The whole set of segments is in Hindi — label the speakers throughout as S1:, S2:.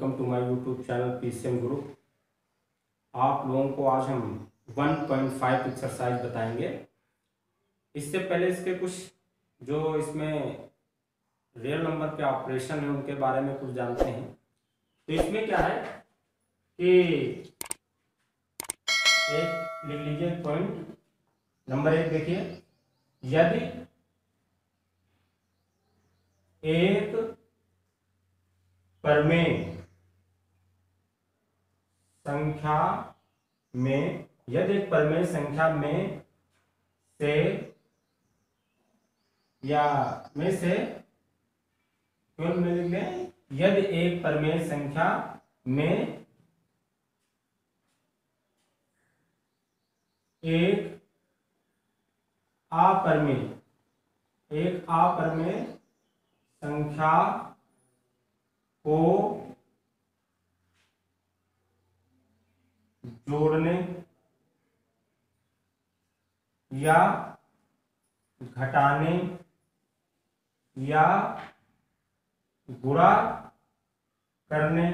S1: Welcome to my YouTube channel PCM group. आप लोगों को आज हम 1.5 एक्सरसाइज बताएंगे। इससे पहले इसके कुछ जो इसमें रियल नंबर के ऑपरेशन है उनके बारे में कुछ जानते हैं। तो इसमें क्या है कि एक लिख लीजिए पॉइंट नंबर 1 देखिए, यदि एक परमेय संख्या में से या में से केवल में लिख लें, यदि एक परमेय संख्या में एक अपरमेय संख्या को जोड़ने या घटाने या गुणा करने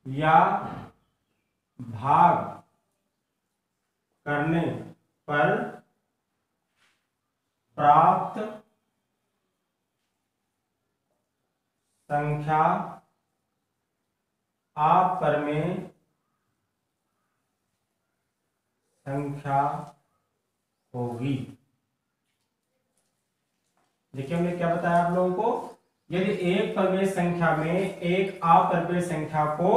S1: या भाग करने पर प्राप्त संख्या अपरमेय संख्या होगी। देखिए हमने क्या बताया आप लोगों को, यदि एक परमेय संख्या में एक अपरमेय संख्या को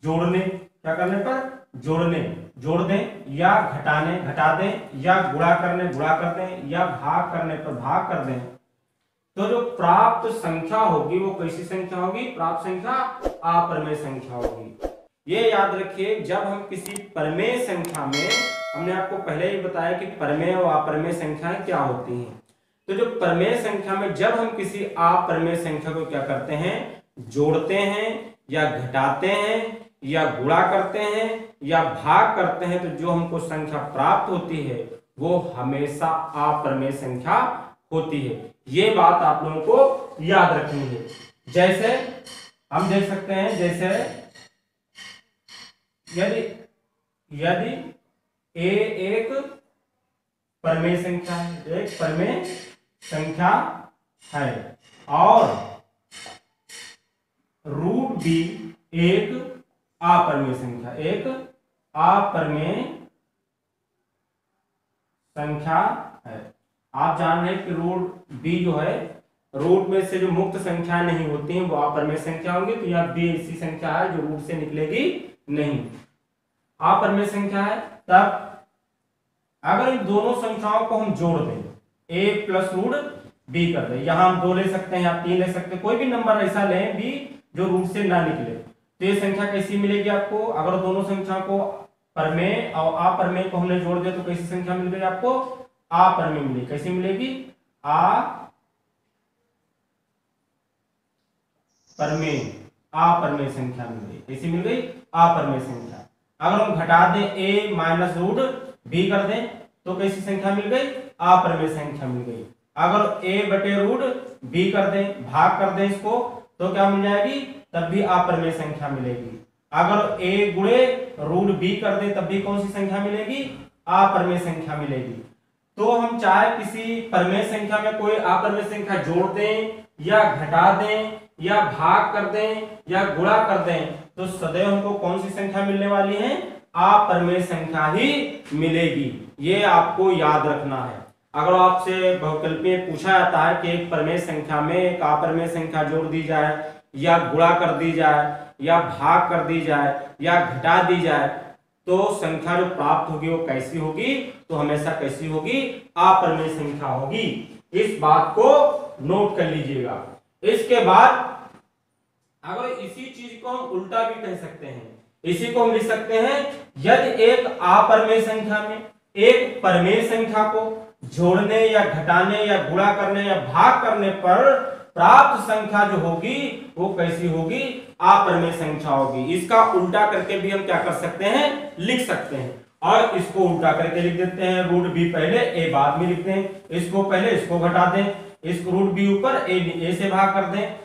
S1: जोड़ने, क्या करने पर जोड़ दें या घटाने घटा दें या गुणा कर दें या भाग करने पर भाग कर दें, तो जो प्राप्त संख्या होगी वो कैसी संख्या होगी? प्राप्त संख्या अपरमेय संख्या होगी। ये याद रखिए, जब हम किसी परमेय संख्या में, हमने आपको पहले ही बताया कि परमेय और अपरमेय संख्याएं क्या होती हैं। तो जो परमेय संख्या में जब हम किसी अपरमेय संख्या को क्या करते हैं, जोड़ते हैं या घटाते हैं या गुणा करते हैं या भाग करते हैं, तो जो हमको संख्या प्राप्त होती है वो हमेशा अपरमेय संख्या होती है। ये बात आप लोगों को याद रखनी है। जैसे हम देख सकते हैं, जैसे यदि ए एक परमेय संख्या है, एक परमेय संख्या है और रूट बी एक अपरमेय संख्या, एक अपरमेय संख्या है। आप जान रहे हैं कि रूट बी जो है, रूट में से जो मुक्त संख्या नहीं होती हैं वो अपरमेय संख्या होंगी। तो यह बी ऐसी संख्या है जो रूट से निकलेगी नहीं, अपरमेय संख्या है। तब अगर इन दोनों संख्याओं को हम जोड़ दें, a प्लस रूट b कर दें, यहां हम 2 ले सकते हैं या 3 ले सकते हैं, कोई भी नंबर ऐसा लें b जो रूट से ना निकले, तो ये संख्या कैसी मिलेगी आपको? अगर दोनों संख्या को परमेय और अपरमेय को हमने जोड़ दिया तो कैसी संख्या मिल गई आपको? अपरमेय मिलेगी। कैसी मिलेगी? अपरमेय संख्या मिल गई। कैसी मिल गई? अपरमेय संख्या। अगर हम घटा दें a माइनस रूट b कर दें तो कैसी संख्या मिल गई? अपरमेय संख्या मिल गई। अगर a बटे रूट b कर दें, भाग कर दें इसको, तो क्या मिल जाएगी? तब भी अपरमेय संख्या मिलेगी। अगर a गुणे रूट b कर दें तब भी कौन सी संख्या मिलेगी? अपरमेय संख्या मिलेगी। तो हम चाहे किसी परमेय संख्या में कोई अपरमेय संख्या जोड़ दें या घटा दें या भाग कर दें या गुणा कर दें, तो सदैव हमको कौन सी संख्या मिलने वाली है? अपरमेय संख्या ही मिलेगी। ये आपको याद रखना है। अगर आपसे बहुकल्पीय पूछा जाता है कि एक परमेय संख्या में एक अपरमेय संख्या जोड़ दी जाए या गुणा कर दी जाए या भाग कर दी जाए या घटा दी जाए, तो संख्या जो प्राप्त होगी वो कैसी होगी? तो हमेशा कैसी होगी? अपरमेय संख्या होगी। इस बात को नोट कर लीजिएगा। इसके बाद अगर इसी चीज को हम उल्टा भी कह सकते हैं, इसी को हम लिख सकते हैं, यदि एक अपरमेय संख्या में एक परमेय संख्या को जोड़ने या घटाने या गुणा करने या भाग करने पर प्राप्त संख्या जो होगी वो कैसी होगी? अपरमेय संख्या होगी। इसका उल्टा करके भी हम क्या कर सकते हैं? लिख सकते हैं। और इसको उल्टा करके लिख देते हैं, रूट बी पहले a बाद में लिख दें, इसको पहले इसको घटा दें, इस रूट बी ऊपर a से भाग कर दें,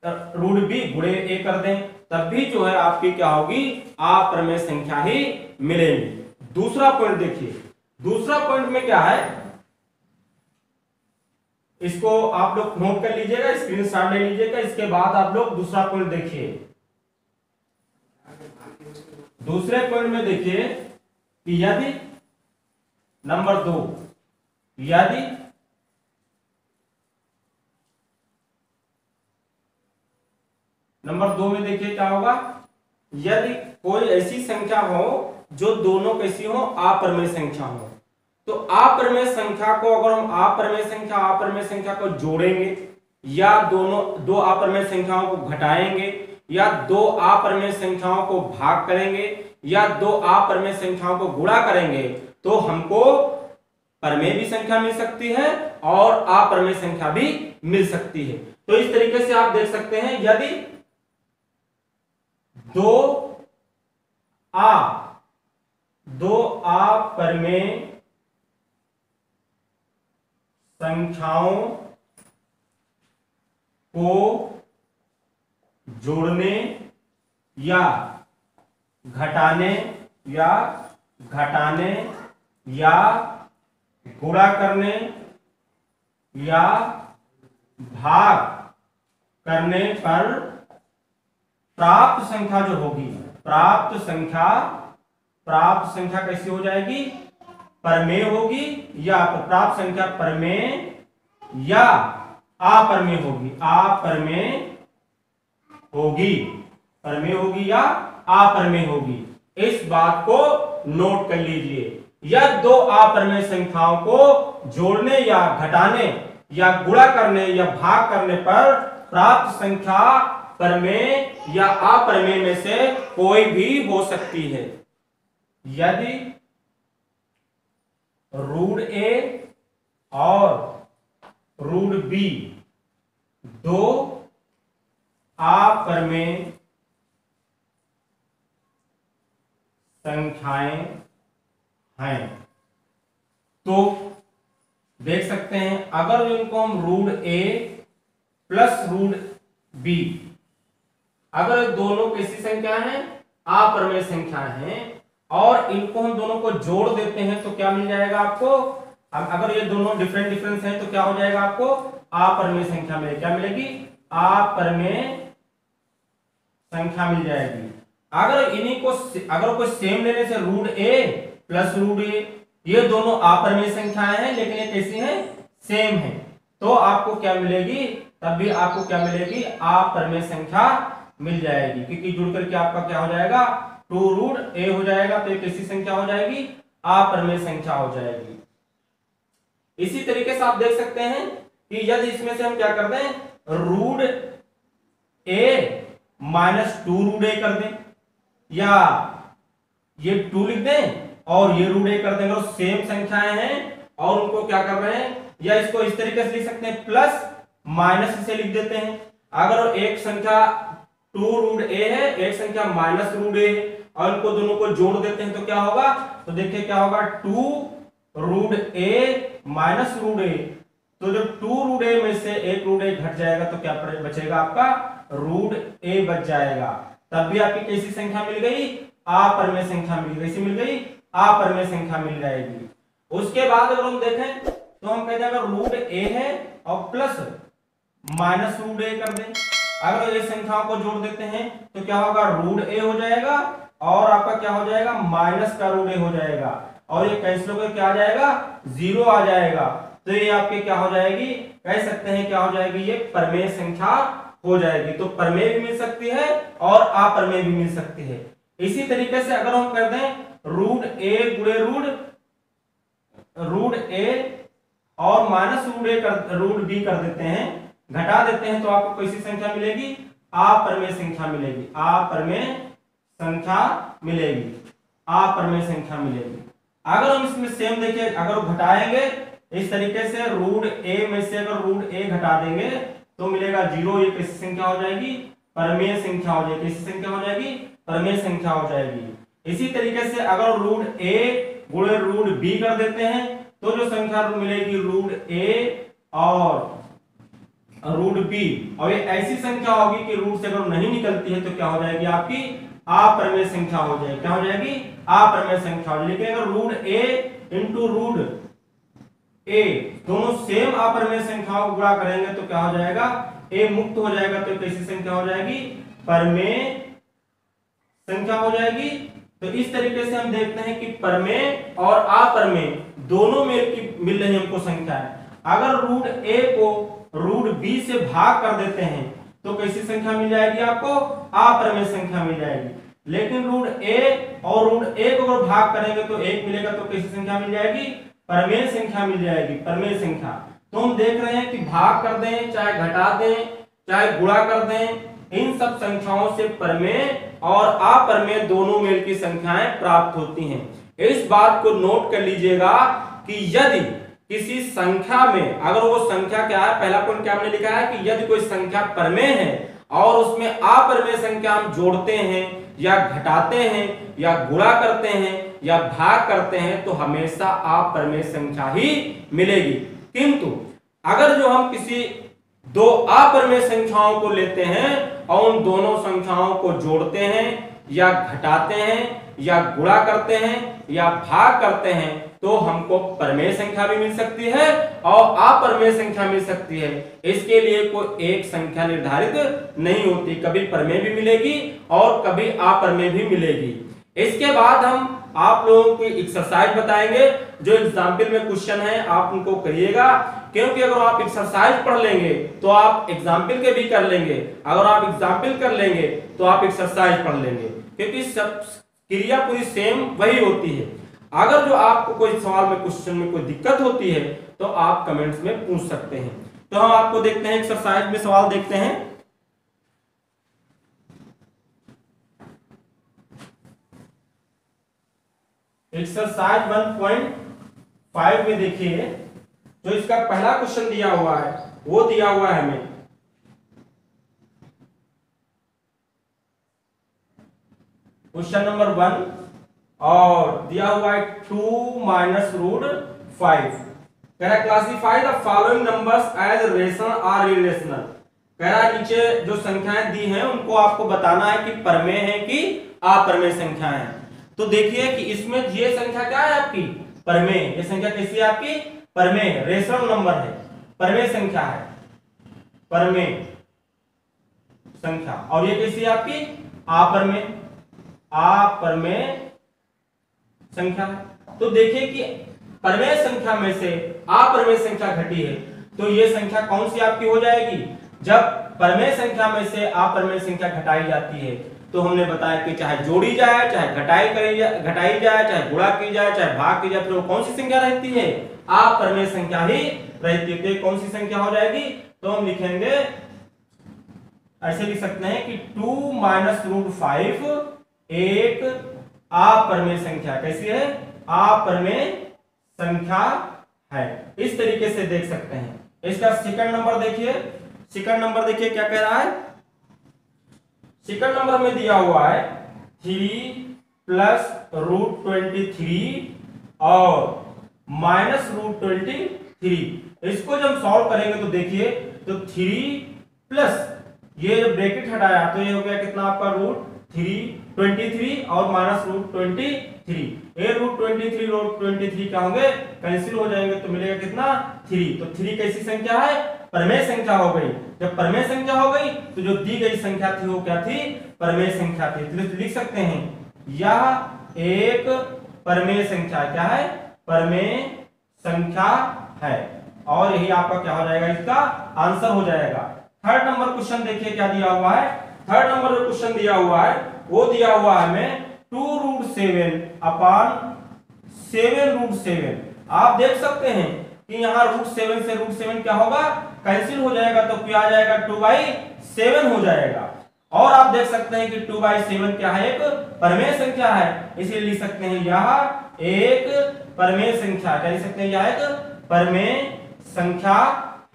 S1: रूट बी गुणे ए कर दें, तब भी जो है आपकी क्या होगी, अप्रमेय संख्या ही मिलेगी। दूसरा पॉइंट देखिए, दूसरा पॉइंट में क्या है, इसको आप लोग नोट कर लीजिएगा, स्क्रीनशॉट ले लीजिएगा। इसके बाद आप लोग दूसरा पॉइंट देखिए। दूसरे पॉइंट में देखिए कि यदि नंबर 2, यदि नंबर 2 में देखिए क्या होगा, यदि कोई ऐसी संख्या हो जो दोनों कैसी हो, अप्रमेय संख्या हो, तो अप्रमेय संख्या को अगर हम अप्रमेय संख्या को जोड़ेंगे या दो अप्रमेय संख्याओं को घटाएंगे या दो अप्रमेय संख्याओं को भाग करेंगे या दो अप्रमेय संख्याओं को गुणा करेंगे, तो हमको प्रमेय भी संख्या मिल सकती है और अप्रमेय संख्या भी मिल सकती है। तो इस तरीके से आप देख सकते हैं, यदि दो अप्रमेय संख्याओं को जोड़ने या घटाने या गुणा करने या भाग करने पर प्राप्त संख्या जो होगी, प्राप्त संख्या कैसी हो जाएगी, प्रमेय होगी, या प्राप्त संख्या प्रमेय या अप्रमेय होगी, प्रमेय होगी या अप्रमेय होगी। इस बात को नोट कर लीजिए। या दो अप्रमेय संख्याओं को जोड़ने या घटाने या गुणा करने या भाग करने पर प्राप्त संख्या प्रमेय या अप्रमेय में से कोई भी हो सकती है। यदि रूट ए और रूट बी दो अप्रमेय संख्याएं हैं, तो देख सकते हैं अगर इनको हम रूट ए प्लस रूट बी, अगर दोनों कैसी संख्या हैं, अप्रमेय संख्या हैं, और इनको हम दोनों को जोड़ देते हैं तो क्या मिल जाएगा आपको, अगर ये दोनों डिफरेंस हैं तो क्या हो जाएगा आपको, अप्रमेय संख्या मिलेगी। क्या मिलेगी, अप्रमेय संख्या मिल जाएगी। अगर इन्हीं को अगर कोई सेम लेने से रूट ए प्लस रूट ए, ये दोनों अप्रमेय संख्याएं हैं लेकिन ये कैसी हैं, सेम है, तो आपको क्या मिलेगी, तब भी आपको क्या मिलेगी, अप्रमेय संख्या मिल जाएगी, क्योंकि जुड़ करके आपका क्या हो जाएगा, 2 रूट ए हो जाएगा, तो ये कैसी संख्या हो जाएगी, अप्रमेय संख्या हो जाएगी। इसी तरीके से आप देख सकते हैं कि यदि इसमें से हम क्या कर दें, रूट ए माइनस 2 रूट ए कर दें, या ये 2 लिख दें और ये रूट ए कर देंगे, और सेम संख्याएं हैं और उनको क्या कर रहे हैं, या इसको इस तरीके से लिख सकते हैं, प्लस माइनस से लिख देते हैं। अगर एक संख्या 2 रूट ए है, एक संख्या माइनस रूट ए है, और इनको दोनों को जोड़ देते हैं तो क्या होगा, तो देखिए क्या होगा, 2 रूट ए माइनस रूट ए, तो जब 2 रूट ए में से एक रूट ए घट जाएगा तो क्या बचेगा आपका, रूट ए बच जाएगा। तब भी आपकी कैसी संख्या मिल गई, अप्रमेय संख्या मिल गई, कैसी मिल गई, अप्रमेय संख्या मिल जाएगी। उसके बाद अगर हम देखें तो हम कहते हैं अगर रूट ए है और प्लस माइनस रूट ए कर दें, अगर ये संख्याओं को जोड़ देते हैं तो क्या होगा, रूट ए हो जाएगा और आपका क्या हो जाएगा, माइनस का रूट ए हो जाएगा, और ये कैंसिल होकर क्या आ जाएगा, 0 आ जाएगा। तो ये आपके क्या हो जाएगी, कह सकते हैं क्या हो जाएगी, ये प्रमेय संख्या हो जाएगी। तो प्रमेय भी मिल सकती है और अप्रमेय भी मिल सकती है। इसी तरीके से अगर हम कर दें रूट ए गुणे रूट ए और माइनस रूट बी कर देते हैं, घटा देते हैं, तो आपको कैसी संख्या मिलेगी, अप्रमेय संख्या मिलेगी, अप्रमेय संख्या मिलेगी, अप्रमेय संख्या मिलेगी। अगर हम इसमें सेम देखिए, अगर घटाएंगे इस तरीके से, रूट ए में से अगर रूट ए घटा देंगे तो मिलेगा 0, ये कैसी संख्या हो जाएगी, प्रमेय संख्या हो जाएगी, कैसी संख्या हो जाएगी, प्रमेय संख्या हो जाएगी। इसी तरीके से अगर रूट ए गुणे रूट बी कर देते हैं तो जो संख्या मिलेगी, रूट ए और रूट बी, और ये ऐसी संख्या होगी कि रूट से अगर नहीं निकलती है तो क्या हो जाएगी आपकी अपरिमेय संख्या हो जाएगी। क्या हो जाएगी अपरिमेय संख्या हो जाएगी। लेकिन अगर रूट ए इंटू रूट ए दोनों सेम अपरिमेय संख्याओं को गुणा करेंगे तो क्या हो जाएगा ए मुक्त हो जाएगा, तो कैसी संख्या हो जाएगी परमेय संख्या हो जाएगी। तो इस तरीके से हम देखते हैं कि परमेय और अपरमेय दोनों में मिल रही हमको संख्या है। अगर रूट ए को रूट बी से भाग कर देते हैं तो कैसी संख्या मिल जाएगी आपको अपरमेय संख्या मिल जाएगी। लेकिन रूट ए और रूट ए को अगर भाग करेंगे तो 1 मिलेगा, तो कैसी संख्या मिल जाएगी परमेय संख्या मिल जाएगी, परमेय संख्या। तो हम देख रहे हैं कि भाग कर दें चाहे घटा दें चाहे गुणा कर दें, इन सब संख्याओं से परमेय और अपरमेय दोनों मेल की संख्याएं प्राप्त होती हैं। इस बात को नोट कर लीजिएगा कि यदि किसी संख्या में, अगर वो संख्या क्या है, पहला पॉइंट क्या हमने लिखा है कि यदि कोई संख्या परमेय है और उसमें अपरमेय संख्या हम जोड़ते हैं या घटाते हैं या गुणा करते हैं या भाग करते हैं तो हमेशा अपरमेय संख्या ही मिलेगी। किंतु अगर जो हम किसी दो अपरमेय संख्याओं को लेते हैं और उन दोनों संख्याओं को जोड़ते हैं या घटाते हैं या गुणा करते हैं या भाग करते हैं तो हमको परमेय संख्या भी मिल सकती है और अपरमेय संख्या मिल सकती है। इसके लिए कोई एक संख्या निर्धारित नहीं होती, कभी परमेय भी मिलेगी और कभी अपरमेय भी मिलेगी। इसके बाद हम आप लोगों को एक्सरसाइज बताएंगे, जो एग्जाम्पल में क्वेश्चन है आप उनको करिएगा, क्योंकि अगर आप एक्सरसाइज पढ़ लेंगे तो आप एग्जाम्पल के भी कर लेंगे, अगर आप एग्जाम्पल कर लेंगे तो आप एक्सरसाइज पढ़ लेंगे, क्योंकि सब क्रिया पूरी सेम वही होती है। अगर जो आपको कोई सवाल में क्वेश्चन में कोई दिक्कत होती है तो आप कमेंट्स में पूछ सकते हैं। तो हम आपको देखते हैं एक्सरसाइज में सवाल देखते हैं। एक्सरसाइज 1.5 में देखिए, जो इसका पहला क्वेश्चन दिया हुआ है वो दिया हुआ है हमें क्वेश्चन नंबर 1 और दिया हुआ है 2 माइनस रूट 5। कह रहा classify the following numbers as rational और इरेशनल। कह रहा नीचे जो संख्याएं दी हैं उनको आपको बताना है कि परमेय है कि अपरमेय संख्या है। तो देखिए कि इसमें ये संख्या क्या है आपकी परमेय, ये संख्या कैसी है आपकी परमेय, रेशनल नंबर है, परमेय संख्या है, परमेय संख्या। और ये कैसी है आपकी अपरमेय, अपरमेय संख्या है। तो देखिए कि परमेय संख्या में से अपरमेय संख्या घटी है, तो ये संख्या कौन सी आपकी हो जाएगी। जब परमेय संख्या में से अपरमेय संख्या घटाई जाती है तो हमने बताया कि चाहे जोड़ी जाए चाहे घटाई जाए चाहे गुणा की जाए चाहे भाग की जाए, फिर वो कौन सी संख्या रहती है अपरमेय संख्या ही रहती है। तो कौन सी संख्या हो जाएगी, तो हम लिखेंगे ऐसे लिख सकते हैं कि 2 माइनस रूट 5 एक अपरमेय संख्या, कैसी है अपरमेय संख्या है। इस तरीके से देख सकते हैं। इसका सेकंड नंबर देखिए, सेकंड नंबर देखिए क्या कह रहा है। सेकंड नंबर में दिया हुआ है 3 प्लस रूट 23 और माइनस रूट 23। इसको जब सॉल्व करेंगे तो देखिए तो 3 प्लस ये जब ब्रैकेट हटाया तो ये हो गया कितना आपका रूट 23 और माइनस रूट 23। ये रूट 23 क्या होंगे कैंसिल हो जाएंगे तो मिलेगा कितना 3। तो 3 कैसी संख्या है परमेय संख्या हो गई। जब परमेय संख्या हो गई तो जो दी गई संख्या थी वो क्या थी परमेय संख्या थी। तो लिख सकते हैं यह एक परमेय संख्या, क्या है परमेय संख्या है, और यही आपका क्या हो जाएगा इसका आंसर हो जाएगा। थर्ड नंबर क्वेश्चन देखिए क्या दिया हुआ है। थर्ड नंबर जो क्वेश्चन दिया हुआ है वो दिया हुआ है हमें 2 रूट 7 अपॉन 7 रूट 7। आप देख सकते हैं कि यहाँ रूट 7 से रूट 7 क्या होगा कैंसिल हो जाएगा, तो क्या आ जाएगा 2/7 हो जाएगा। और आप देख सकते हैं कि 2/7 क्या है एक परमेय संख्या है, इसीलिए लिख सकते हैं यह एक परमेय संख्या। क्या लिख सकते हैं यह एक परमेय संख्या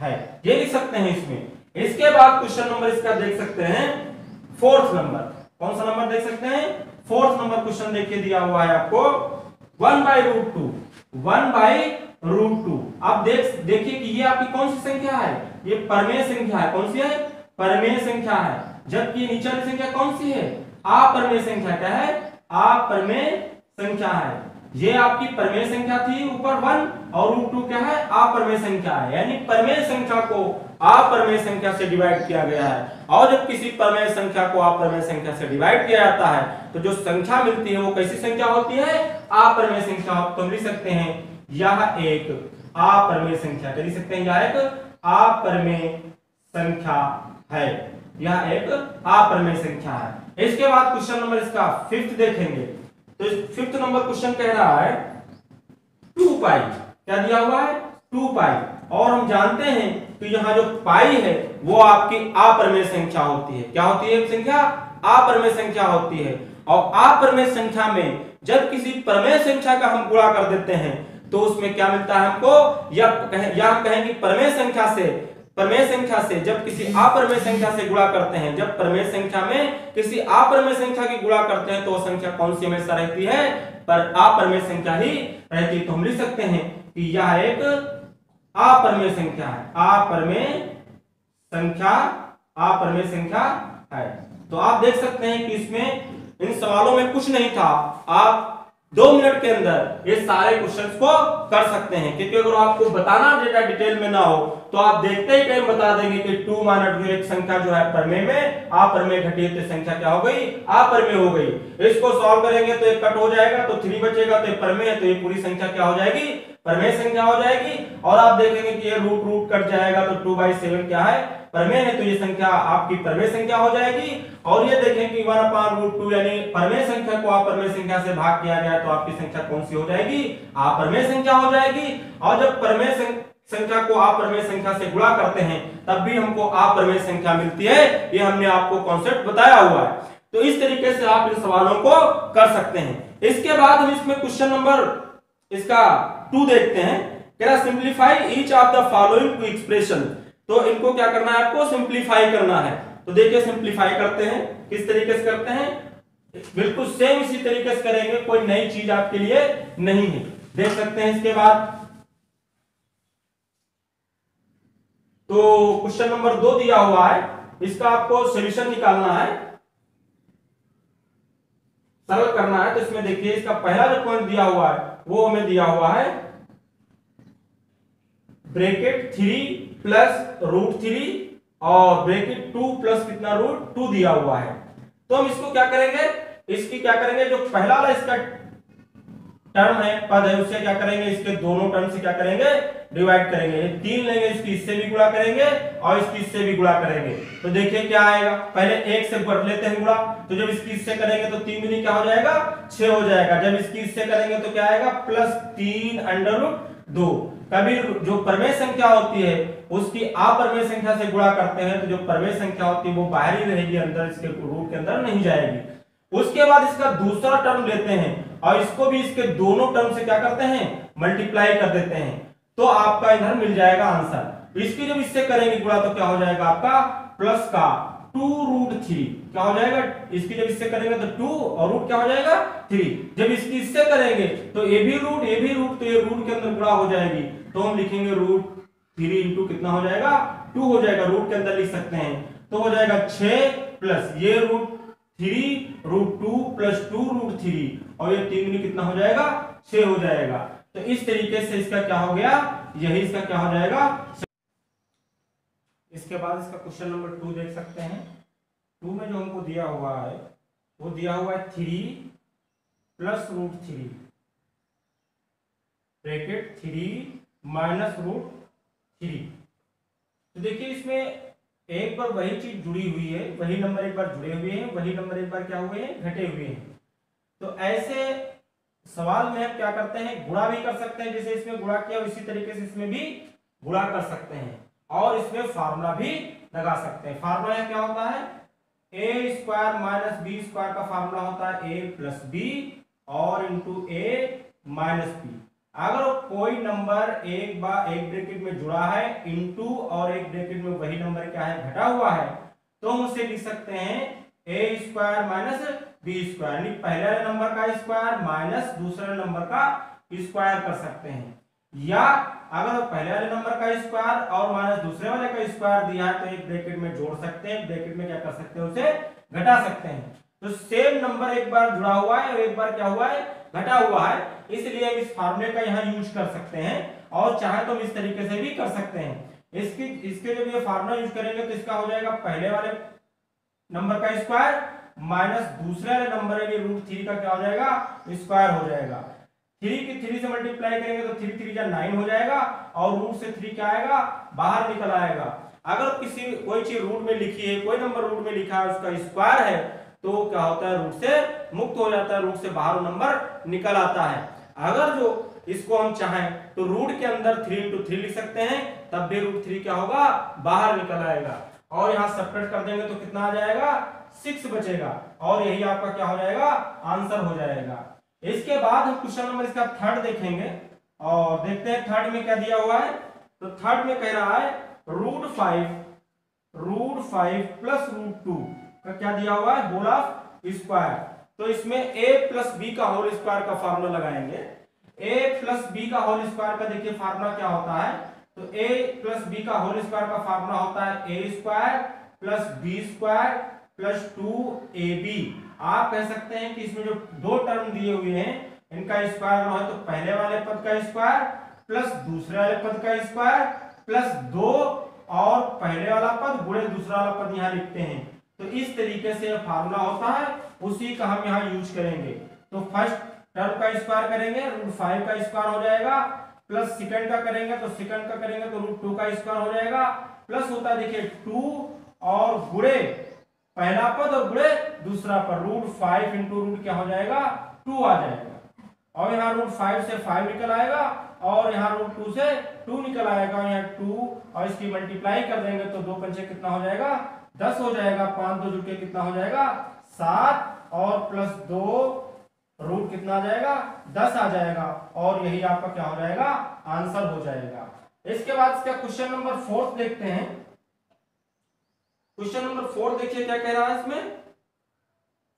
S1: है, ये लिख सकते हैं इसमें। इसके बाद क्वेश्चन नंबर इसका देख सकते हैं फोर्थ नंबर। कौन सा नंबर देख सकते हैं फोर्थ नंबर क्वेश्चन देखिए दिया हुआ है आपको 1/√2 √2। अब देखिए कि ये आपकी कौन सी संख्या है, ये परमेय संख्या है। कौन सी है, परमेय संख्या है। जबकि नीचे वाली संख्या कौन सी है, अपरमेय संख्या। क्या है, अपरमेय संख्या है। ये आपकी परमेय संख्या थी ऊपर 1 और √2 क्या है, अपरमेय संख्या है। यानी परमेय संख्या को अपरमेय संख्या से डिवाइड किया गया है। और जब किसी परमेय संख्या को अपरमेय संख्या से डिवाइड किया जाता है तो जो संख्या मिलती है वो कैसी संख्या होती है, अपरमेय संख्या। तो हम लिख सकते हैं यह एक अपरमेय संख्या। क्या लिख सकते हैं, यह एक अपरमेय संख्या है, यह एक अपरमेय संख्या है। इसके बाद क्वेश्चन नंबर इसका 5th देखेंगे। तो 5th नंबर क्वेश्चन कह रहा है 2 पाई। क्या दिया हुआ है, 2 पाई। और हम जानते हैं कि यहाँ जो पाई है वो आपकी अपरमेय संख्या होती है। क्या होती है संख्या, अपरमेय संख्या होती है। और अपरमेय संख्या में जब किसी परमेय संख्या का हम गुणा कर देते हैं तो उसमें क्या मिलता है हमको, या हम कहेंगे परमेय संख्या से जब किसी अपरमेय संख्या से गुणा करते हैं, जब परमेय संख्या में किसी अपरमेय संख्या की गुणा करते हैं तो वो संख्या कौन सी हमेशा रहती है, पर अपरमेय संख्या ही रहती है। तो हम लिख सकते हैं कि यह एक अपरमेय संख्या है, अपरमेय संख्या है। तो आप देख सकते हैं कि इसमें इन सवालों में कुछ नहीं था। आप 2 मिनट के अंदर ये सारे क्वेश्चंस को कर सकते हैं, क्योंकि अगर आपको बताना डेटा डिटेल में ना हो तो आप देखते ही टाइम बता देंगे कि 2 - 2 एक संख्या जो है परमेय में अपरमेय घटी है, तो संख्या क्या हो गई, अपरमेय हो गई। इसको सॉल्व करेंगे तो एक कट हो जाएगा तो 3 बचेगा, तो ये परमेय है, तो ये पूरी संख्या क्या हो जाएगी, परमेय संख्या हो जाएगी। और आप देखेंगे कि ये रूट कट जाएगा तो 2/7 क्या है, परमेय है, तो ये संख्या आपकी परमेय संख्या हो जाएगी। और ये देखें कि 1/√2 यानी परमेय संख्या को अपरमेय संख्या से भाग किया गया तो आपकी संख्या कौन सी हो जाएगी, अपरमेय संख्या हो जाएगी। और जब परमेय संख्या को अपरमेय संख्या से गुणा करते हैं तब भी हमको अपरमेय संख्या मिलती है। ये हमने आपको कॉन्सेप्ट बताया हुआ है। तो इस तरीके से आप इन सवालों को कर सकते हैं। इसके बाद हम इसमें क्वेश्चन नंबर इसका 2 देखते हैं। कह रहा simplify each of the following two expression. तो इनको क्या करना है, आपको सिंप्लीफाई करना है। तो देखिए सिंप्लीफाई करते हैं, किस तरीके से करते हैं, बिल्कुल सेम इसी तरीके से करेंगे, कोई नई चीज आपके लिए नहीं है। देख सकते हैं इसके बाद तो क्वेश्चन नंबर 2 दिया हुआ है, इसका आपको सॉल्यूशन निकालना है, सरल करना है। तो इसमें देखिए इसका पहला जो पॉइंट दिया हुआ है वो हमें दिया हुआ है ब्रैकेट 3 प्लस √3 और ब्रैकेट 2 प्लस कितना √2 दिया हुआ है। तो हम इसको क्या करेंगे, इसकी क्या करेंगे, जो पहला वाला इसका टर्म है, पद है, उससे क्या करेंगे, इसके दोनों टर्म से क्या करेंगे, डिवाइड करेंगे। 3 लेंगे, इसकी इससे भी गुणा करेंगे और इसकी इससे भी गुणा करेंगे। तो देखिए क्या आएगा, पहले 1 से कर लेते हैं गुणा। तो जब इसकी इससे करेंगे तो 3 दूनी क्या हो जाएगा, 6 हो जाएगा। जब इसकी इससे करेंगे तो क्या आएगा, +3√2। कभी जो परमेय संख्या होती है उसकी अपरमेय संख्या से गुणा करते हैं तो जो परमेय संख्या होती है वो बाहर ही रहेगी, अंदर इसके रूट के अंदर नहीं जाएगी। उसके बाद इसका दूसरा टर्म लेते हैं और इसको भी इसके दोनों टर्म से क्या करते हैं, मल्टीप्लाई कर देते हैं, तो आपका इधर मिल जाएगा आंसर। इसकी जब इससे करेंगे गुणा तो क्या हो जाएगा आपका प्लस का 2√3 क्या हो जाएगा, इसकी जब इससे करेंगे तो 2 और रूट क्या हो जाएगा 3। जब इसकी इससे करेंगे तो ये भी रूट तो ये रूट के अंदर गुणा हो जाएगी। तो हम लिखेंगे √3 इंटू कितना हो जाएगा 2 हो जाएगा, रूट के अंदर लिख सकते हैं। तो हो जाएगा 6 प्लस ये √3 √2 प्लस 2√3 और ये 3 गुनी कितना हो जाएगा 6 हो जाएगा। तो इस तरीके से इसका क्या हो गया, यही इसका क्या हो जाएगा। इसके बाद इसका क्वेश्चन नंबर 2 देख सकते हैं। 2 में जो हमको दिया हुआ है वो दिया हुआ है 3 प्लस √3 ब्रैकेट 3 माइनस √3। तो देखिए इसमें एक बार वही चीज जुड़ी हुई है, वही नंबर एक बार जुड़े हुए हैं, वही नंबर एक बार क्या हुए हैं, घटे हुए हैं। तो ऐसे सवाल में हम क्या करते हैं, गुणा भी कर सकते हैं, जैसे इसमें गुणा किया उसी तरीके से इसमें भी गुणा कर सकते हैं और इसमें फार्मूला भी लगा सकते हैं। फार्मूला क्या होता है, a² माइनस b² का फार्मूला होता है a प्लस बी और इंटू a माइनस बी। अगर कोई नंबर एक ब्रैकेट में जुड़ा है इंटू और एक ब्रैकेट में वही नंबर क्या है घटा हुआ है, तो हम उसे लिख सकते हैं a² माइनस b², यानी पहले नंबर का स्क्वायर माइनस दूसरे नंबर का स्क्वायर कर सकते हैं। या अगर पहले वाले नंबर का स्क्वायर और माइनस दूसरे वाले का स्क्वायर दिया है तो एक ब्रैकेट में जोड़ सकते हैं, ब्रैकेट में क्या कर सकते हैं, उसे घटा सकते हैं। तो सेम नंबर एक बार जुड़ा हुआ है और एक बार क्या हुआ है, घटा हुआ है, इसलिए हम इस फार्मूले का यहाँ यूज कर सकते हैं और चाहे तो हम इस तरीके से भी कर सकते हैं। इसके जब ये फार्मूला यूज करेंगे तो इसका हो जाएगा पहले वाले नंबर का स्क्वायर माइनस दूसरे वाले नंबर के रूट 3 का क्या हो जाएगा, स्क्वायर हो जाएगा। 3 की 3 से मल्टीप्लाई करेंगे तो 3 3 जा 9 हो जाएगा और रूट से 3 क्या आएगा, बाहर निकल आएगा। अगर किसी कोई चीज रूट में लिखी है, कोई नंबर रूट में लिखा है, उसका स्क्वायर है तो क्या होता है, रूट से मुक्त हो जाता है, रूट से बाहर नंबर निकल आता है। अगर जो इसको हम चाहें तो रूट के अंदर 3 into 3 लिख सकते हैं, तब भी रूट 3 क्या होगा, बाहर निकल आएगा और यहाँ सब्ट्रैक्ट कर देंगे तो कितना आ जाएगा, 6 बचेगा और यही आपका क्या हो जाएगा, आंसर हो जाएगा। इसके बाद हम क्वेश्चन नंबर इसका थर्ड देखेंगे और देखते हैं थर्ड में क्या दिया हुआ है। तो थर्ड में कह रहा है रूट 5 प्लस रूट 2 का क्या दिया हुआ है, होल ऑफ स्क्वायर। तो इसमें a प्लस बी का होल स्क्वायर का फार्मूला लगाएंगे। a प्लस बी का होल स्क्वायर का देखिए फार्मूला क्या होता है, तो a प्लस बी का होल स्क्वायर का फार्मूला होता है a square plus b square plus 2ab। आप कह सकते हैं कि इसमें जो दो टर्म दिए हुए हैं इनका स्क्वायर है तो पहले वाले पद का स्क्वायर प्लस दूसरे वाले पद का स्क्वायर प्लस 2 और पहले वाला पद गुणे दूसरा वाला पद यहाँ लिखते हैं। तो इस तरीके से फार्मूला होता है, उसी का हम यहाँ यूज करेंगे। तो फर्स्ट टर्म का स्क्वायर करेंगे, रूट 5 का स्क्वायर हो जाएगा, प्लस सेकंड का करेंगे तो सेकंड का करेंगे तो रूट 2 का स्क्वायर हो जाएगा, प्लस होता है देखिए 2 और गुणे पहला पद और गुणे दूसरा पद, रूट 5 इंटू रूट क्या हो जाएगा, 2 आ जाएगा और यहाँ रूट 5 से 5 निकल आएगा और यहाँ रूट 2 से 2 निकल आएगा और यहाँ 2 और इसकी मल्टीप्लाई कर देंगे तो 2 पंचे कितना हो जाएगा, 10 हो जाएगा, 5 2 जुड़ के कितना हो जाएगा, 7 और प्लस 2 रूट कितना आ जाएगा, 10 आ जाएगा और यही आपका क्या हो जाएगा, आंसर हो जाएगा। इसके बाद इसका क्वेश्चन नंबर 4 देखते हैं। क्वेश्चन नंबर 4 देखिए क्या कह रहा है, इसमें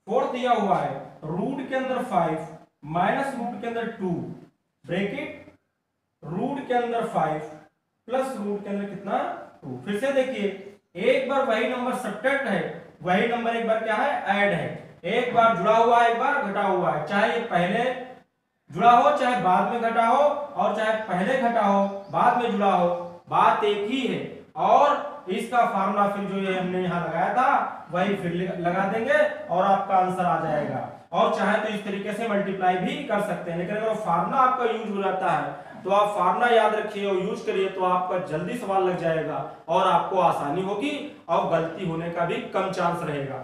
S1: 4 दिया हुआ है रूट के अंदर 5 माइनस रूट के अंदर 2 ब्रैकेट रूट के अंदर 5 प्लस रूट के अंदर कितना 2। फिर से देखिए एक बार वही नंबर सब्ट्रैक्ट है, वही नंबर एक बार क्या है, ऐड है, एक बार जुड़ा हुआ है, एक बार घटा हुआ है, चाहे ये पहले जुड़ा हो चाहे बाद में घटा हो और चाहे पहले घटा हो बाद में जुड़ा हो, बात एक ही है। और इसका फार्मूला फिर जो ये हमने यहाँ लगाया था वही फिर लगा देंगे और आपका आंसर आ जाएगा। और चाहे तो इस तरीके से मल्टीप्लाई भी कर सकते हैं, लेकिन अगर फार्मूला आपका यूज हो जाता है तो आप फार्मूला याद रखिए और यूज करिए तो आपका जल्दी सवाल लग जाएगा और आपको आसानी होगी और गलती होने का भी कम चांस रहेगा।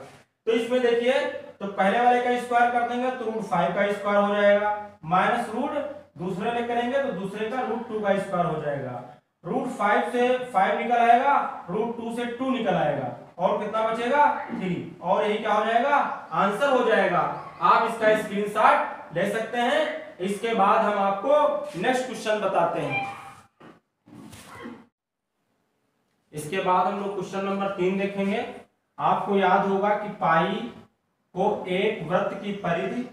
S1: तो इसमें देखिए तो पहले वाले का स्क्वायर कर देंगे तो रूट 5 का स्क्वायर हो जाएगा, माइनस रूट दूसरे में करेंगे तो दूसरे का रूट 2 का स्क्वायर हो जाएगा, रूट 5 से 5 निकल आएगा, रूट 2 से 2 निकल आएगा और कितना बचेगा 3 और यही क्या हो जाएगा, आंसर हो जाएगा। आप इसका स्क्रीनशॉट ले सकते हैं। इसके बाद हम आपको नेक्स्ट क्वेश्चन बताते हैं। इसके बाद हम लोग क्वेश्चन नंबर 3 देखेंगे। आपको याद होगा कि पाई को एक वृत्त की परिधि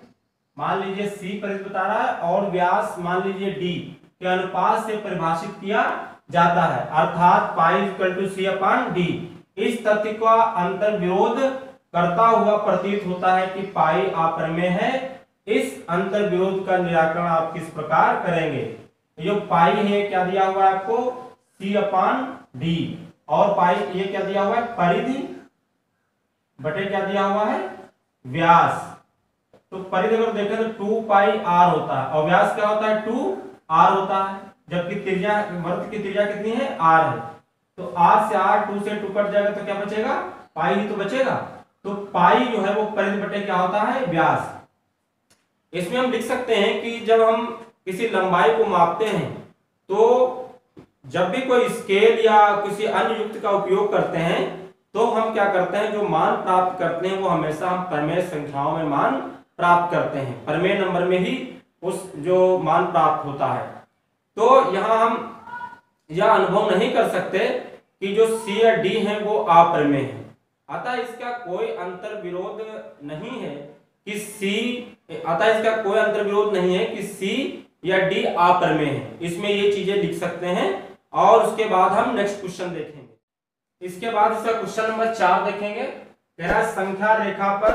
S1: मान लीजिए c परिधि बता रहा है और व्यास मान लीजिए d के अनुपात से परिभाषित किया जाता है, अर्थात pi equal to c upon d। इस तथ्य का अंतर विरोध करता हुआ प्रतीत होता है कि पाई अप्रमेय है। इस अंतर विरोध का निराकरण आप किस प्रकार करेंगे। जो पाई है क्या दिया हुआ है आपको, c अपॉन d और पाई ये क्या दिया हुआ है, परिधि बटे क्या दिया हुआ है, व्यास। तो परिधि अगर देखें तो 2 पाई r होता है और व्यास क्या होता है, 2r होता है, जबकि त्रिज्या वृत्त की त्रिज्या कितनी है, r है। तो r से r 2 से 2 कट जाएगा तो क्या बचेगा, पाई ही तो बचेगा। तो पाई जो है वो परिधि बटे क्या होता है, व्यास। इसमें हम लिख सकते हैं कि जब हम किसी लंबाई को मापते हैं तो जब भी कोई स्केल या किसी अन्य युक्त का उपयोग करते हैं तो हम क्या करते हैं, जो मान प्राप्त करते हैं वो हमेशा हम प्रमेय संख्याओं में मान प्राप्त करते हैं, प्रमेय नंबर में ही उस जो मान प्राप्त होता है। तो यहाँ हम यह अनुभव नहीं कर सकते कि जो C या D है वो अप्रमेय है, अतः इसका कोई अंतर विरोध नहीं है कि C, अतः इसका कोई अंतर विरोध नहीं है कि C या डी अप्रमेय है। इसमें ये चीजें लिख सकते हैं और उसके बाद हम नेक्स्ट क्वेश्चन देखेंगे। इसके बाद इसका क्वेश्चन नंबर 4 देखेंगे। कह रहा है संख्या रेखा पर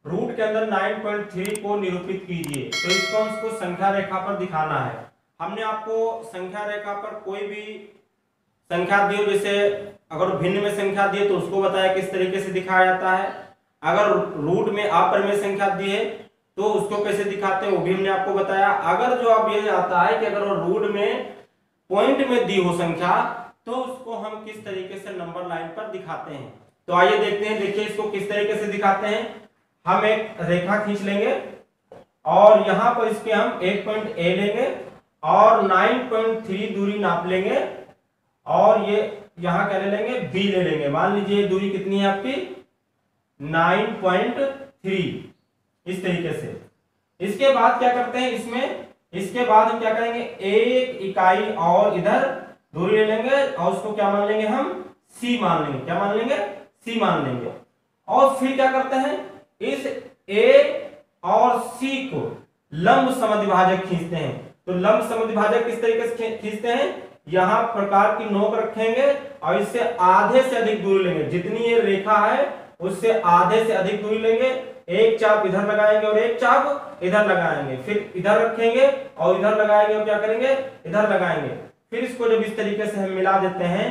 S1: रूट के अंदर 9.3 को निरूपित कीजिए। तो इसको संख्या रेखा पर दिखाना है। हमने आपको संख्या रेखा पर कोई भी संख्या दी हो, जैसे अगर भिन्न में संख्या दी है तो उसको बताया किस तरीके से दिखाया जाता है। अगर रूट में अप्रमेय संख्या दी है तो उसको कैसे दिखाते हैं वो भी हमने आपको बताया। अगर जो अब ये आता है कि अगर वो रूट में पॉइंट में दी हो संख्या तो उसको हम किस तरीके से नंबर लाइन पर दिखाते हैं। तो आइए देखते हैं। देखिए इसको किस तरीके से दिखाते हैं। हम एक रेखा खींच लेंगे और यहां पर इसके हम एक पॉइंट ए लेंगे और 9.3 दूरी नाप लेंगे और ये यहां क्या ले लेंगे, बी ले लेंगे। मान लीजिए दूरी कितनी है आपकी 9.3, इस तरीके से। इसके बाद क्या करते हैं इसमें, इसके बाद हम क्या करेंगे, एक इकाई और इधर दूरी ले लेंगे और उसको क्या मान लेंगे, हम सी मान लेंगे। क्या मान लेंगे, सी मान लेंगे। और फिर क्या करते हैं, इस ए और सी को लंब समद्विभाजक खींचते हैं। तो लंब समद्विभाजक किस तरीके से खींचते हैं, यहां प्रकार की नोक रखेंगे और इससे आधे से अधिक दूरी लेंगे। जितनी ये रेखा है उससे आधे से अधिक दूरी लेंगे। एक चाप इधर लगाएंगे और एक चाप इधर लगाएंगे, फिर इधर रखेंगे और इधर लगाएंगे और क्या करेंगे, इधर लगाएंगे। फिर इसको जब इस तरीके से हम मिला देते हैं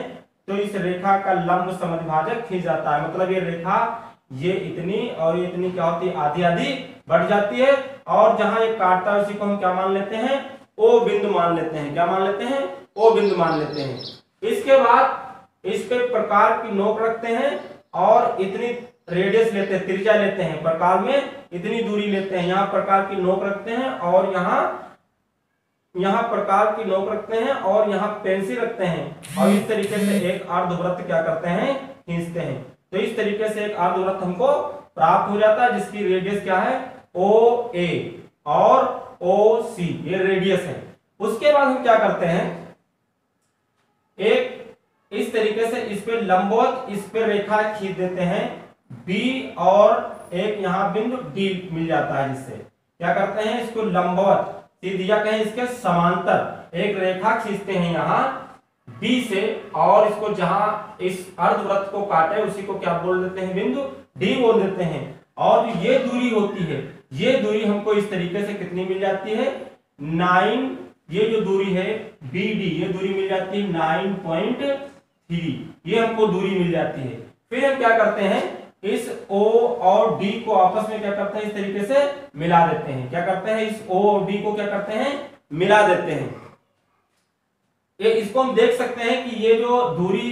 S1: तो इस रेखा का लंब समद्विभाजक खींच जाता है। मतलब ये रेखा ये इतनी और ये इतनी क्या होती है, आधी आधी बढ़ जाती है। और जहां ये काटता है उसी को हम क्या मान लेते हैं, ओ बिंदु मान लेते हैं। क्या मान लेते हैं, ओ बिंदु मान लेते हैं। इसके बाद इस पे प्रकार की नोक रखते हैं और इतनी रेडियस लेते हैं, त्रिज्या लेते हैं, प्रकार में इतनी दूरी लेते हैं। यहाँ प्रकार की नोक रखते हैं और यहाँ प्रकार की नोक रखते हैं और यहाँ पेंसिल रखते हैं और इस तरीके से एक अर्धवृत्त क्या करते हैं, खींचते हैं। तो इस तरीके से एक अर्धवृत्त हमको प्राप्त हो जाता है जिसकी रेडियस क्या है, ओ ए और ओ सी, ये रेडियस है। उसके बाद हम क्या करते हैं, एक इस तरीके से इस पे लंबवत इस पे रेखा खींच देते हैं बी और एक यहां बिंदु डी मिल जाता है। जिससे क्या करते हैं, इसको लंबवत सीधी या कहें इसके समांतर एक रेखा खींचते हैं यहां बी से और इसको जहां इस अर्धवृत्त को काटे उसी को क्या बोल देते हैं, बिंदु डी बोल देते हैं। और ये दूरी होती है, ये दूरी हमको इस तरीके से कितनी मिल जाती है, 9, ये जो दूरी है बी डी, ये दूरी मिल जाती है 9.3, ये हमको दूरी मिल जाती है। फिर हम क्या करते हैं, इस O और D को आपस में क्या करते हैं, इस तरीके से मिला देते हैं। क्या करते हैं, इस O और D को क्या करते हैं, मिला देते हैं। ये इसको हम देख सकते हैं कि ये जो दूरी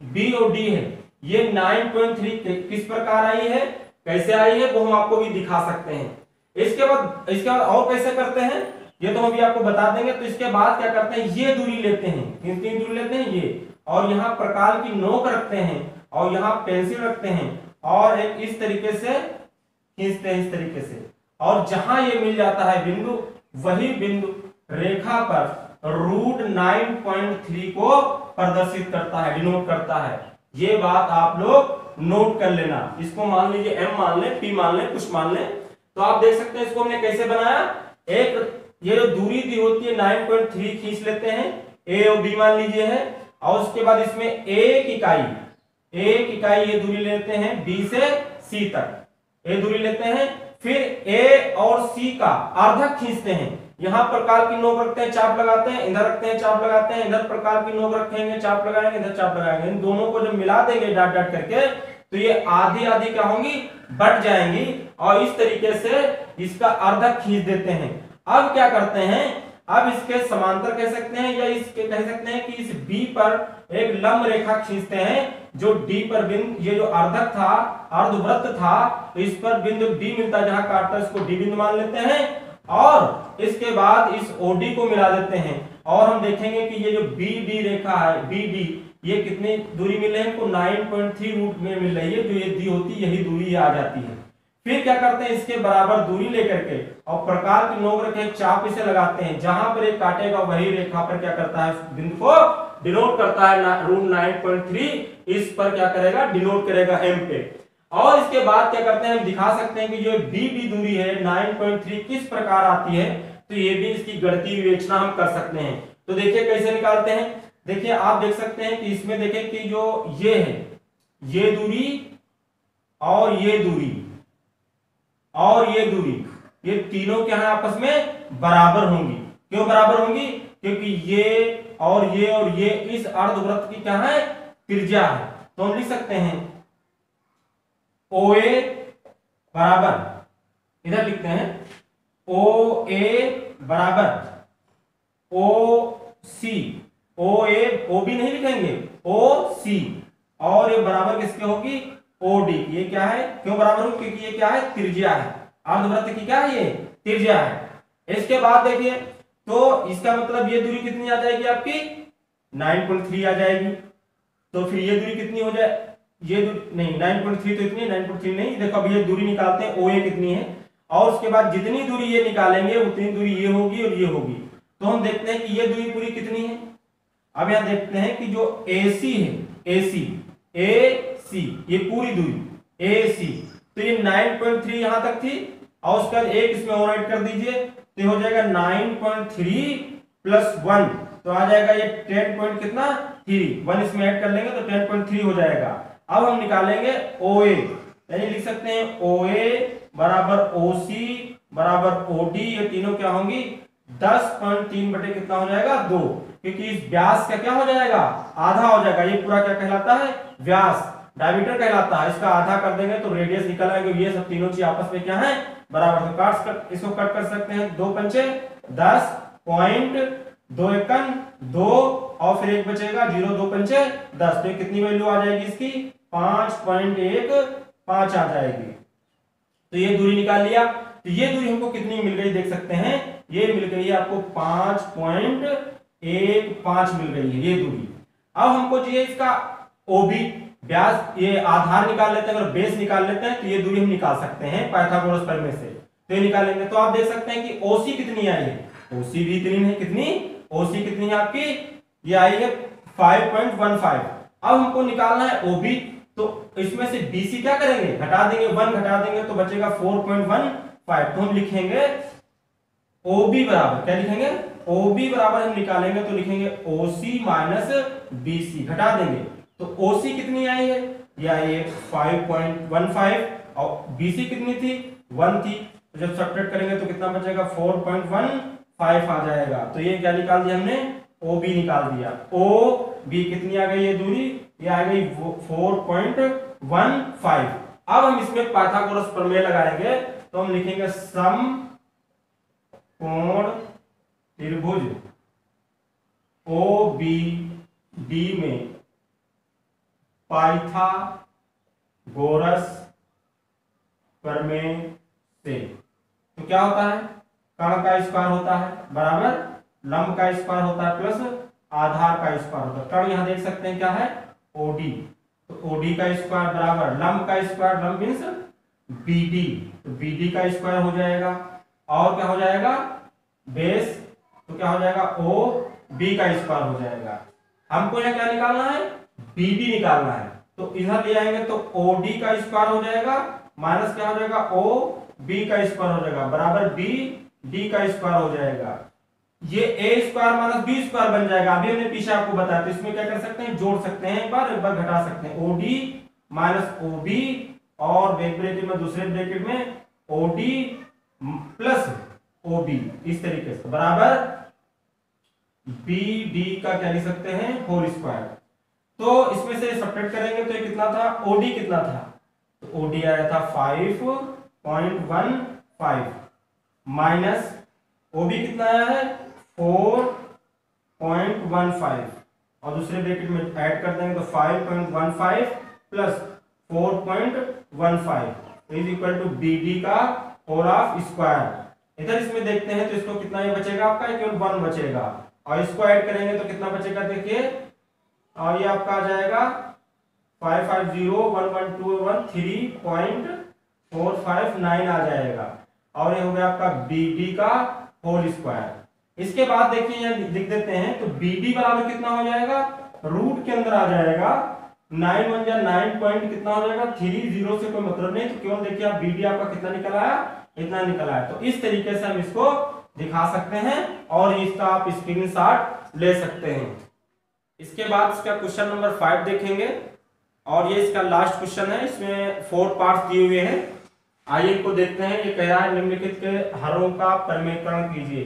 S1: B और D है ये 9.3 किस प्रकार आई है, कैसे आई है, वो हम आपको भी दिखा सकते हैं। इसके बाद और कैसे करते हैं ये तो हम भी आपको बता देंगे। तो इसके बाद क्या करते हैं, ये दूरी लेते हैं, कितनी दूरी लेते हैं ये, और यहाँ प्रकार की नोक रखते हैं और यहाँ पेंसिल रखते हैं और एक इस तरीके से खींचते हैं, इस तरीके से। और जहां ये मिल जाता है बिंदु, वही बिंदु रेखा पर रूट 9.3 को प्रदर्शित करता है, डिनोट करता है। ये बात आप लोग नोट कर लेना। इसको मान लीजिए एम मान ले, पी मान ले, कुछ मान ले। तो आप देख सकते हैं इसको हमने कैसे बनाया, एक ये जो दूरी दी होती है 9.3 खींच लेते हैं, ए और बी मान लीजिए है, और उसके बाद इसमें एक इकाई ये दूरी लेते हैं बी से सी तक, ये दूरी लेते हैं। फिर ए और सी का अर्धक खींचते हैं, यहां प्रकार की नोक रखते हैं, चाप लगाते हैं, इधर रखते हैं, चाप लगाते हैं, इधर प्रकार की नोक रखेंगे, चाप लगाएंगे, इधर चाप लगाएंगे। इन दोनों को जब मिला देंगे डॉट डॉट करके तो ये आधी आधी क्या होंगी, बढ़ जाएंगी और इस तरीके से इसका अर्धक खींच देते हैं। अब क्या करते हैं, अब इसके समांतर कह सकते हैं या इसके कह सकते हैं कि इस बी पर एक लंब रेखा खींचते हैं जो डी पर बिंदु, ये जो अर्धक था, अर्धवृत्त था, इस पर बिंदु डी मिलता है, जहां काटता है इसको डी बिंदु मान लेते हैं। और इसके बाद इस ओडी को मिला देते हैं और हम देखेंगे कि ये जो बी डी रेखा है, बी डी, ये कितनी दूरी मिल रही है, इनको 9.3 रूट में मिल रही है। जो ये दी होती यही दूरी आ जाती है। फिर क्या करते हैं, इसके बराबर दूरी लेकर के और प्रकार की नोक रखे चाप इसे लगाते हैं, जहां पर एक काटेगा वही रेखा पर क्या करता है, बिंदु को डिनोट करता है। रूट 9.3 इस पर क्या करेगा, डिनोट करेगा एम पे। और इसके बाद क्या करते हैं, हम दिखा सकते हैं कि जो बी डी दूरी है 9.3 किस प्रकार आती है। तो ये भी इसकी गणितीय विवेचना हम कर सकते हैं। तो देखिए कैसे निकालते हैं। देखिए आप देख सकते हैं कि इसमें देखें कि जो ये है, ये दूरी और ये दूरी और ये दूरी, ये तीनों क्या है आपस में बराबर होंगी। क्यों बराबर होंगी? क्योंकि ये और ये इस अर्धवृत्त की क्या है? त्रिज्या है। तो हम लिख सकते हैं OA बराबर, इधर लिखते हैं OA बराबर OC, OA OB नहीं लिखेंगे, OC, और ये बराबर किसके होगी? OD। ये क्या है? क्यों बराबर होगी? क्योंकि ये क्या है? त्रिज्या है, अर्धवृत्त की क्या है? ये त्रिज्या है। इसके बाद देखिए, तो इसका मतलब ये दूरी कितनी आ जाएगी आपकी? 9.3 आ जाएगी। तो फिर ये दूरी कितनी हो जाए? ये दूरी नहीं, 9.3 तो इतनी, 9.3 नहीं। देखो अब ये दूरी निकालते हैं, OA कितनी है, और उसके बाद जितनी दूरी ये निकालेंगे उतनी दूरी ये होगी और ये होगी। तो हम देखते हैं कि ये दूरी पूरी कितनी है। अब यहां देखते हैं कि जो AC है, AC ये पूरी दूरी AC, तो ये 9.3 यहां तक थी, और उसके बाद एक इसमें और ऐड कर दीजिए, तो हो जाएगा 9.3 प्लस 1, तो आ जाएगा ये 10 पॉइंट कितना? 3। 1 इसमें ऐड कर लेंगे तो 10.3 हो जाएगा। अब हम निकालेंगे OA, यानी लिख सकते हैं OA बराबर OC बराबर OD, ये तीनों क्या होंगी? 10.3 बटे कितना हो जाएगा? 2, क्योंकि इस व्यास का क्या हो जाएगा? आधा हो जाएगा। ये पूरा क्या कहलाता है? व्यास, डायमीटर कहलाता है। इसका आधा कर देंगे तो रेडियस निकल आएगा। ये सब तीनों चीज आपस में क्या है? बराबर। तो इसको कट कर सकते हैं, 2 पंचे 10 पॉइंट, 2 एकन 2, और फिर एक बचेगा 0, 2 पंचे 10, तो कितनी वैल्यू आ जाएगी इसकी? 5.15 आ जाएगी। तो ये दूरी निकाल लिया। तो ये दूरी हमको कितनी मिल गई देख सकते हैं, ये मिल गई है आपको 5.15 मिल गई है ये दूरी। अब हमको चाहिए इसका OB व्यास, ये आधार निकाल लेते हैं, अगर बेस निकाल लेते हैं तो ये दूरी हम निकाल सकते हैं पाइथागोरस प्रमेय से। तो ये निकालेंगे तो आप देख सकते हैं कि OC कितनी आई है? OC भी इतनी है। कितनी? OC कितनी है आपकी? ये आई है 5.15। अब हमको निकालना है OB, तो इसमें से BC क्या करेंगे? घटा देंगे, 1 घटा देंगे तो बचेगा 4.15। तो हम लिखेंगे OB बराबर, क्या लिखेंगे? OB बराबर हम निकालेंगे तो लिखेंगे OC माइनस BC, घटा देंगे तो OC कितनी आई है? ये आई है 5.15, और BC कितनी थी? 1 थी। तो जब सब्ट्रैक्ट करेंगे तो कितना बचेगा? 4.15 आ जाएगा। तो ये क्या निकाल दिया हमने? OB निकाल दिया। OB कितनी आ गई ये दूरी? ये आ गई 4.15। अब हम इसमें पाइथागोरस प्रमेय लगाएंगे, तो हम लिखेंगे समकोण त्रिभुज OBD में पाइथागोरस प्रमेय से। तो क्या होता है? कर्ण का स्क्वायर होता है बराबर लंब का स्क्वायर होता है प्लस आधार का स्क्वायर होता है। कर्ण यहां देख सकते हैं क्या है? OD। तो OD का स्क्वायर बराबर लंब का स्क्वायर, लंब मींस BD, तो BD का स्क्वायर हो जाएगा, और क्या हो जाएगा? बेस, तो क्या हो जाएगा? OB का स्क्वायर हो जाएगा। हमको यहां क्या निकालना है? BD निकालना है। तो इधर ले आएंगे तो OD का स्क्वायर हो जाएगा, माइनस क्या हो जाएगा? OB का स्क्वायर हो जाएगा, बराबर BD का स्क्वायर हो जाएगा। ये A square minus B square बन जाएगा। अभी हमने पीछे आपको बताया, तो इसमें क्या कर सकते हैं? जोड़ सकते हैं, एक बार घटा सकते हैं। OD माइनस OB, और ब्रैकेट में दूसरे ब्रैकेट में OD प्लस OB, इस तरीके से बराबर BD का क्या लिख सकते हैं? Whole square. तो इसमें से सब्ट्रैक्ट करेंगे तो ये कितना था? OD कितना था? तो OD आया था 5.15 माइनस OB कितना आया है? 4.15, और दूसरे ब्रैकेट में ऐड कर देंगे तो 5.15 plus 4.15 is equal to BD का होल ऑफ स्क्वायर। इधर इसमें देखते हैं तो इसको कितना ये बचेगा आपका? केवल 1 बचेगा, और इसको ऐड करेंगे तो कितना बचेगा? देखिए, और ये आपका आ जाएगा 5501123.459 आ जाएगा, और ये हो गया आपका BD का होल स्क्वायर। इसके बाद देखिए यहां लिख देते हैं, तो BD बराबर कितना हो जाएगा? रूट के अंदर आ जाएगा 9 1 जा 9 पॉइंट कितना हो जाएगा? 3, 0 से कोई मतलब नहीं, तो केवल देखिए आप BD आपका कितना निकल आया? इतना निकल आया। तो इस तरीके से हम इसको दिखा सकते हैं और इसका आप स्क्रीनशॉट ले सकते हैं। इसके बाद इसका क्वेश्चन नंबर 5 देखेंगे और ये इसका लास्ट क्वेश्चन है। इसमें 4 पार्ट्स दिए हुए हैं। आइए इनको देखते हैं। ये कह रहा है निम्नलिखित के हरों का परमेकरण कीजिए।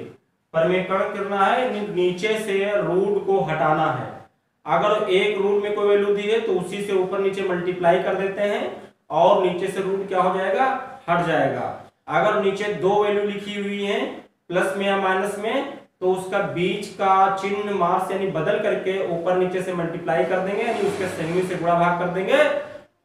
S1: परमेकरण करना है, नीचे से रूट को हटाना है। अगर एक रूट में कोई वैल्यू दी है तो उसी से ऊपर नीचे मल्टीप्लाई कर देते हैं और नीचे से रूट क्या हो जाएगा, हट जाएगा। अगर नीचे दो वैल्यू लिखी हुई है प्लस में या माइनस में, तो उसका बीच का चिन्ह मार्क्स यानी बदल करके ऊपर नीचे से मल्टीप्लाई कर देंगे, यानी उसके संयुक्त से गुणा भाग कर देंगे,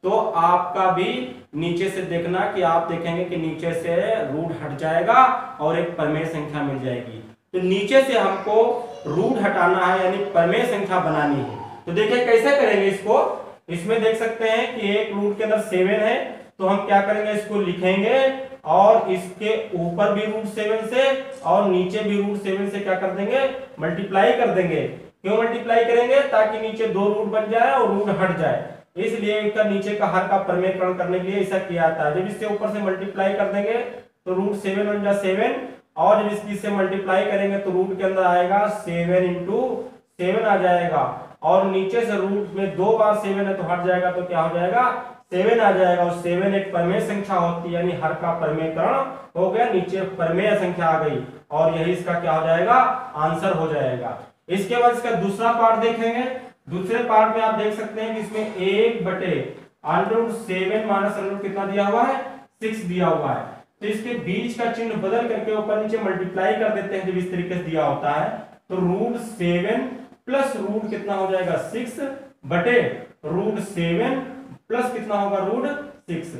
S1: तो आपका भी नीचे से देखना कि आप देखेंगे कि नीचे से रूट हट जाएगा और एक परमेय संख्या मिल जाएगी। तो नीचे से हमको रूट हटाना है यानी परमेय संख्या बनानी है। तो देखिए कैसे करेंगे इसको। इसमें देख सकते हैं कि एक रूट के अंदर 7 है, तो हम क्या करेंगे, इसको लिखेंगे और इसके ऊपर भी रूट 7 से और नीचे भी रूट 7 से क्या कर देंगे, मल्टीप्लाई कर देंगे। क्यों मल्टीप्लाई करेंगे, ताकि नीचे दो रूट बन जाए और रूट हट जाए। इसलिए इसका नीचे का हर का परमेयकरण करने के लिए ऐसा किया जाता है। जब इससे ऊपर से मल्टीप्लाई कर देंगे तो रूट 7 बन जाए 7, और जब इसकी से मल्टीप्लाई करेंगे तो रूट के अंदर आएगा 7 इंटू 7 आ जाएगा, और नीचे से रूट में 2 बार 7 है तो हट जाएगा, तो क्या हो जाएगा 7 आ जाएगा। और 7 एक परमेय संख्या होती है, यानी हर का परमेयकरण हो गया, नीचे परमेय संख्या आ गई और यही इसका क्या हो जाएगा, आंसर हो जाएगा। इसके बाद इसका दूसरा पार्ट देखेंगे। दूसरे पार्ट में आप देख सकते हैं कि इसमें 1/√7 माइनस √ कितना दिया हुआ है, 6 दिया हुआ है। तो इसके बीच का चिन्ह बदल करके ऊपर नीचे मल्टीप्लाई कर देते हैं जब इस तरीके से दिया होता है, तो √7 प्लस रूट कितना हो जाएगा 6/√7 प्लस कितना होगा √6।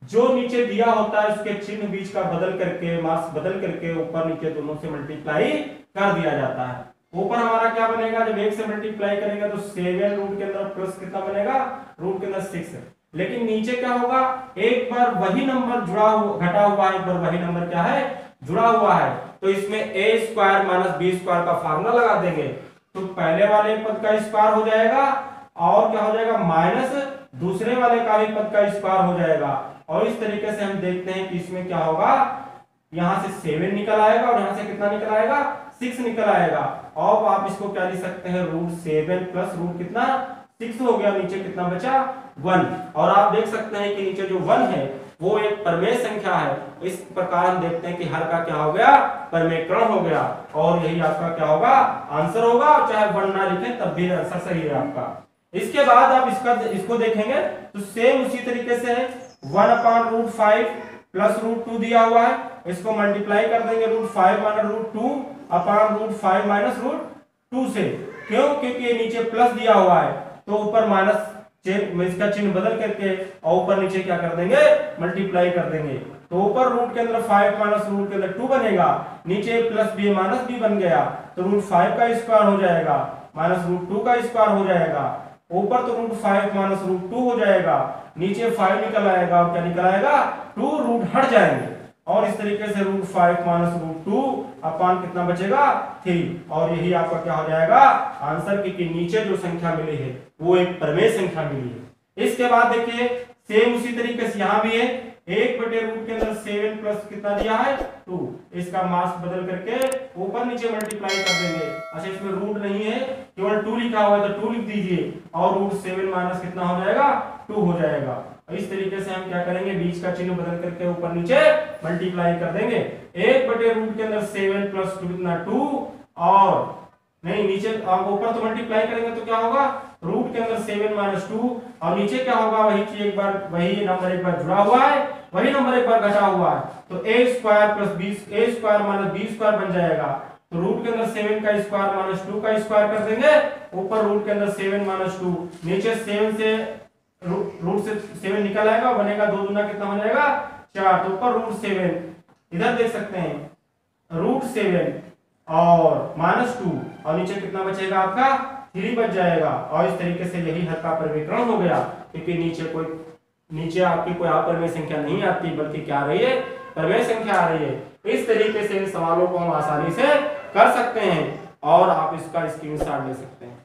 S1: जो नीचे दिया होता है उसके चिन्ह बीच का बदल करके, मार्क्स बदल करके ऊपर नीचे दोनों से मल्टीप्लाई कर दिया जाता है। ऊपर हमारा क्या बनेगा, जब 1 से मल्टीप्लाई करेंगे तो 7 रूट के अंदर प्लस कितना बनेगा, रूट के अंदर 6। लेकिन नीचे क्या होगा, एक बार वही नंबर जुड़ा हुआ, घटा हुआ है, एक बार वही नंबर क्या है, जुड़ा हुआ है। तो इसमें a² माइनस b² का फार्मूला लगा देंगे, तो पहले वाले पद का स्क्वायर हो जाएगा और क्या हो जाएगा, माइनस दूसरे वाले का भी पद का स्क्वायर हो जाएगा। और इस तरीके से हम देखते हैं कि इसमें क्या होगा, यहां से 7 निकल आएगा और यहां से कितना निकल आएगा, 6 निकल आएगा। अब आप इसको क्या लिख सकते हैं, √7 प्लस रूट कितना 6 हो गया, नीचे कितना बचा 1। और आप देख सकते हैं कि नीचे जो 1 है वो एक परमेय संख्या है। इस प्रकार हम देखते हैं कि हर का क्या हो गया, परमेयकरण हो गया, और यही आपका क्या होगा, आंसर होगा। चाहे 1 ना लिखें तब भी आंसर सही है आपका। इसके बाद आप इसको देखेंगे तो सेम उसी तरीके से है, 1/√5 प्लस √2 दिया हुआ है, इसको मल्टीप्लाई कर देंगे √5 माइनस √2/√5 माइनस √2 से। क्यों, क्योंकि ये नीचे प्लस दिया हुआ है तो ऊपर माइनस इसका चिन्ह बदल करके और ऊपर नीचे क्या कर देंगे, मल्टीप्लाई कर देंगे। तो ऊपर रूट के अंदर 5 माइनस रूट के अंदर 2 बनेगा, नीचे प्लस b माइनस b बन गया, तो √5 का स्क्वायर हो जाएगा माइनस √2 का स्क्वायर हो जाएगा। ऊपर तो √5 माइनस √2 हो जाएगा, नीचे 5 निकल आएगा और क्या निकल आएगा, 2 रूट हट जाएंगे। और इस तरीके से √5 माइनस √2 अपान कितना बचेगा 3, और यही आपका क्या हो जाएगा आंसर, क्योंकि नीचे जो संख्या मिली है वो एक परमेय संख्या मिली है। इसके बाद देखिए सेम उसी तरीके से यहाँ भी है, 1/रूट के अंदर 7 प्लस कितना दिया है 2, इसका मार्क्स बदल करके ऊपर नीचे मल्टीप्लाई कर देंगे। अच्छा इसमें रूट नहीं है, केवल 2 लिखा हुआ है तो 2 लिख दीजिए, और √7 माइनस कितना हो जाएगा 2 हो जाएगा। इस तरीके से हम क्या करेंगे, बीच का चिन्ह बदल करके ऊपर नीचे मल्टीप्लाई कर देंगे। 1/रूट के अंदर 7 प्लस 2 कितना 2, और नहीं नीचे आप ऊपर तो मल्टीप्लाई करेंगे तो क्या होगा, रूट के अंदर 7 माइनस 2, और नीचे क्या होगा, वही चीज एक बार, वही नंबर एक बार जुड़ा हुआ है, वही नंबर एक बार घटा हुआ है, तो a² plus a² minus b² बन जाएगा। तो रूट के अंदर 7 का स्क्वायर माइनस 2 का स्क्वायर कर देंगे, ऊपर रूट के अंदर 7 माइनस 2, नीचे 7 से रूट से 7 निकल आएगा, बनेगा 2 दूना कितना हो जाएगा 4, तो ऊपर √7, इधर देख सकते हैं √7 और माइनस 2, और नीचे कितना बचेगा आपका 3 बच जाएगा। और इस तरीके से यही हर का परमेयकरण हो गया, क्योंकि नीचे आपकी कोई अपरमेय संख्या नहीं आती, बल्कि क्या आ रही है, परमेय संख्या आ रही है। इस तरीके से इन सवालों को हम आसानी से कर सकते हैं और आप इसका स्क्रीनशॉट ले सकते हैं।